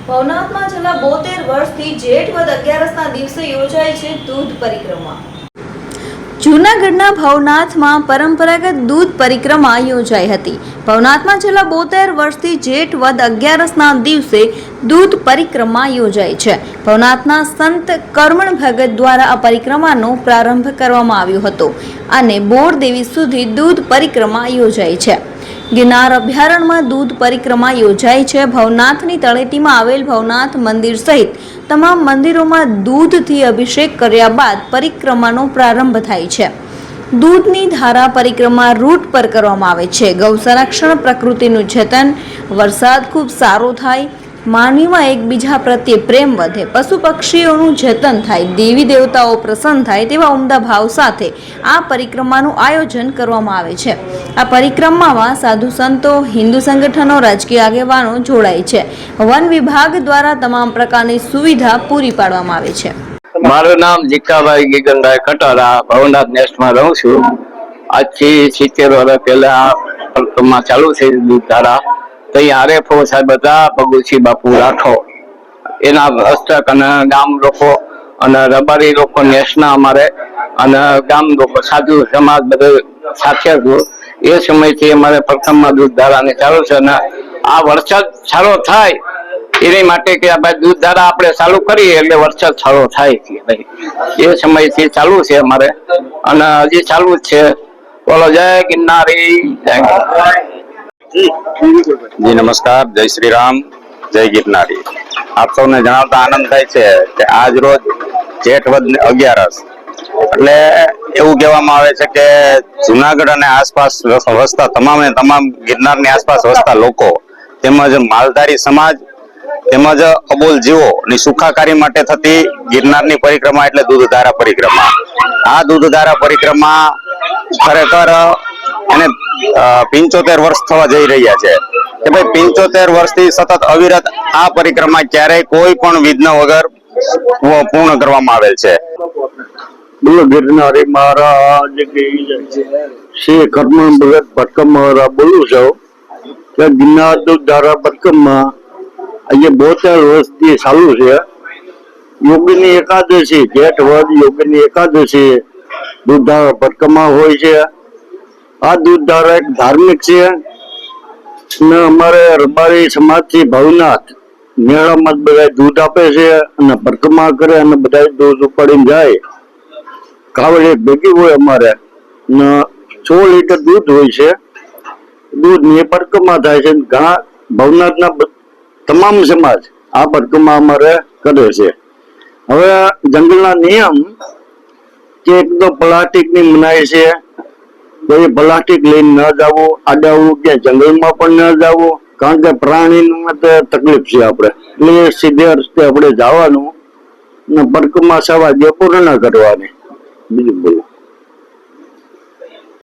ભવનાથમાં છેલ્લા 72 વર્ષથી જેઠ વદ 11ના દિવસે યોજાય છે દૂધ પરિક્રમા। જૂનાગઢના ભવનાથમાં પરંપરાગત દૂધ પરિક્રમા યોજાઈ હતી। ભવનાથમાં છેલ્લા 72 વર્ષથી જેઠ વદ 11ના દિવસે દૂધ પરિક્રમા યોજાય છે। ભવનાથના સંત કર્મણ ભગત દ્વારા આ પરિક્રમાનો પ્રારંભ કરવામાં આવ્યો હતો અને બોરદેવી સુધી દૂધ પરિક્રમા યોજાય છે। ગિરનાર અભયારણ્યમાં દૂધ પરિક્રમા યોજાય છે। ભવનાથની તળેટીમાં આવેલ ભવનાથ મંદિર સહિત તમામ મંદિરોમાં દૂધથી અભિષેક કર્યા બાદ પરિક્રમાનો પ્રારંભ થાય છે। દૂધની ધારા પરિક્રમા રૂટ પર કરવામાં આવે છે। ગૌ સંરક્ષણ, પ્રકૃતિનું જતન, વરસાદ ખૂબ સારો થાય, માનવીમાં એકબીજા પ્રત્યે પ્રેમ વધે, પશુ પક્ષીઓનું જતન થાય, દેવી દેવતાઓ પ્રસન્ન થાય તેવા ઉમદા ભાવ સાથે આ પરિક્રમાનું આયોજન કરવામાં આવે છે। આ પરિક્રમામાં સાધુ સંતો, હિન્દુ સંગઠનો, રાજકીય આગેવાનો જોડાય છે। વન વિભાગ દ્વારા તમામ પ્રકારની સુવિધા પૂરી પાડવામાં આવે છે। મારું નામ જીકાભાઈ ગીગનભાઈ કટારા, ભવનાથ નેસ્ટમાં રહું છું। આજથી 70 વર્ષ પહેલા પરિક્રમા ચાલુ છે દૂધ ધારા। ત્યાં આરેફો સાહેબ હતા, ભગુસી બાપુ રાઠોડ, એના હસ્તક અને ગામ લોકો અને રબારી લોકો નેસના અમારે અને ગામ લોકો સાધુ સમાજ બધું સાથે હતું। એ સમયથી અમારે પ્રથમમાં દૂધ ધારાને ચાલુ છે અને આ વરસાદ સારો થાય એની માટે કે ભાઈ દૂધ ધારા આપણે ચાલુ કરીએ એટલે વરસાદ સારો થાય કે ભાઈ એ સમયથી ચાલુ છે અમારે અને હજી ચાલુ જ છે। બોલો જય ગિરનારી, જય જી નમસ્કાર, જય શ્રી રામ, જય ગિરનારી। આપ સૌને જણાવતા આનંદ થાય છે કે આજ રોજ જેઠ વદ 11 એટલે એવું કહેવામાં આવે છે કે જુનાગઢ અને આસપાસ વસતા તમામ ગિરનારની આસપાસ વસતા લોકો તેમજ માલધારી સમાજ તેમજ અબોલ જીવોની સુખાકારી માટે થતી ગિરનારની પરિક્રમા એટલે દૂધધારા પરિક્રમા। આ દૂધધારા પરિક્રમા ખરેખર એને 75 વર્ષ થવા જઈ રહ્યા છે કે ભાઈ 75 વર્ષથી સતત અવિરત આ પરિક્રમા ક્યારેય કોઈ પણ વિઘ્ન વગર પૂર્ણ કરવામાં આવેલ છે। ગિરનારી મહારાજ શ્રી કર્મણ ભગત પરિક્રમા બોલું છું કે ગિરનાર દૂધધારા પરિક્રમા અહીંયા 72 વર્ષથી ચાલુ છે। યોગીની એકાદશી, જેઠ વદ યોગીની એકાદશી દૂધધારા પરિક્રમા હોય છે। આ દૂધધારા એક ધાર્મિક છે અને અમારે રબારી સમાજથી ભવનાથ મેળામાં બધા દૂધ આપે છે અને પરિક્રમા કરે અને બધા દૂધ ઉપાડીને જાય। કાવડી ભેગી હોય અમારે ને 100 લીટર દૂધ હોય છે। દૂધની પરિક્રમા થાય છે। ઘણા ભવનાથના તમામ સમાજ આ પરિક્રમા અમારે કરે છે। હવે જંગલના નિયમ કે એક તો પ્લાસ્ટિકની મનાઈ છે, કોઈ પ્લાસ્ટિક લઈને ન જવું, આડાવું કે જંગલમાં પણ ન જવું, કારણ કે પ્રાણીને તકલીફ છે આપણે, એટલે સીધે રસ્તે આપણે જવાનું ને પરિક્રમા સવાજે પૂર્ણ કરવાની। બીજું બોલો।